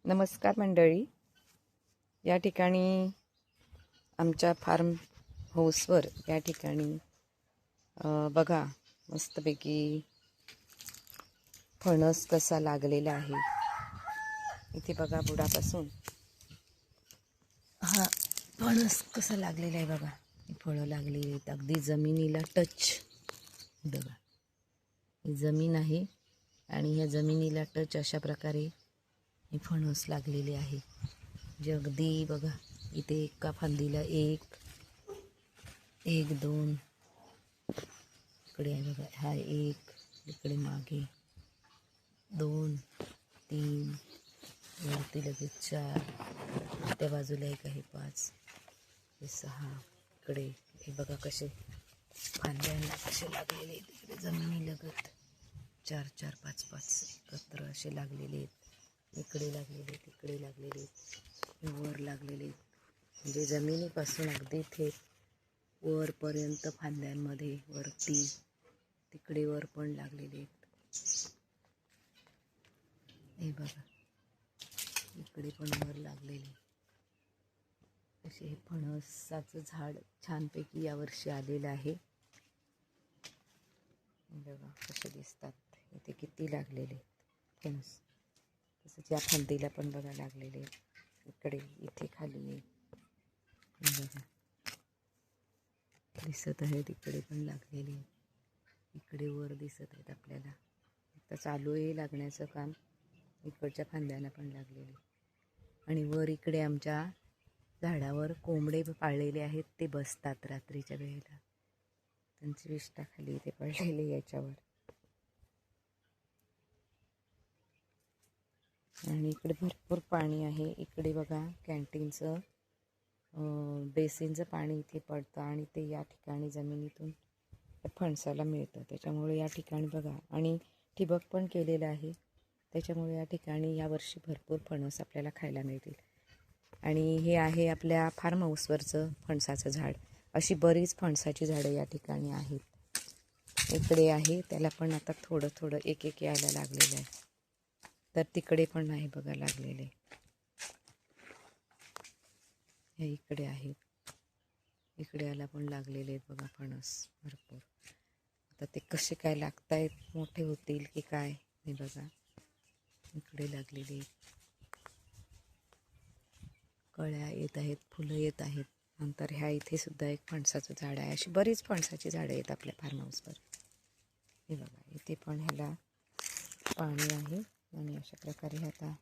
नमस्कार मंडळी. या ठिकाणी आमच्या फार्म हाऊसवर या ठिकाणी बघा मस्तपैकी फणस कसा लागलेला आहे. इथे बघा बुडापासून हा फणस कसा लागलेला आहे बघा. ही फळं लागलेली आहेत अगदी जमिनीला टच. बघा ही जमीन आहे आणि ह्या जमिनीला टच अशा प्रकारे हे फणस लागलेले आहे. जे अगदी बघा इथे एका फांदीला एक दोन इकडे आहे बघा. हा एक इकडे मागे 2 3 वरती लगेच 4 त्या बाजूला एक आहे 5 हे 6 इकडे हे बघा कसे फांद्यांना कसे लागलेले आहेत. इकडे जमिनी लगत 4 4 5 5 एकत्र असे लागलेले आहेत. इकडे लागलेले तिकडे लागलेले वर लागलेले म्हणजे जमिनीपासून अगदी थेट वरपर्यंत फांद्यांमध्ये वरती तिकडे वर पण लागलेले आहेत. हे बघा इकडे पण वर लागलेले असे हे फणसाचं झाड छानपैकी यावर्षी आलेलं आहे. बघा कसे दिसतात. इथे किती लागलेले फणस. तसंच या फांदीला पण बघा लागलेले इकडे इथे खाली बघा दिसत आहेत. इकडे पण लागलेले इकडे वर दिसत आहेत आपल्याला. आता चालू आहे लागण्याचं काम. इकडच्या फांद्याला पण लागलेले आणि वर इकडे आमच्या झाडावर कोंबडे पाळलेले आहेत. ते बसतात रात्रीच्या वेळेला. त्यांची विष्ठा खाली इथे पडलेले याच्यावर. आणि इकडे भरपूर पाणी आहे. इकडे बघा कॅन्टीनचं बेसिनचं पाणी इथे पडतं आणि ते या ठिकाणी जमिनीतून फणसाला मिळतं. त्याच्यामुळे या ठिकाणी बघा आणि ठिबक पण केलेलं आहे. त्याच्यामुळे या ठिकाणी यावर्षी भरपूर फणस आपल्याला खायला मिळतील. आणि हे आहे आपल्या फार्म हाऊसवरचं फणसाचं झाड. अशी बरीच फणसाची झाडं या ठिकाणी आहेत. इकडे आहे त्याला पण आता थोडं थोडं एक एक यायला लागलेलं आहे. तर तिकडे पण आहे बघा लागलेले. हे इकडे आहेत. इकडे याला पण लागलेले आहेत बघा फणस भरपूर. आता ते कसे काय लागतायत मोठे होतील की काय हे बघा. इकडे लागलेले कळ्या येत आहेत, फुलं येत आहेत. नंतर ह्या इथे सुद्धा एक फणसाचं झाड आहे. अशी बरीच फणसाची झाडं आहेत आपल्या फार्म हाऊसवर. हे बघा इथे पण ह्याला पाणी आहे आणि अशा प्रकारे आता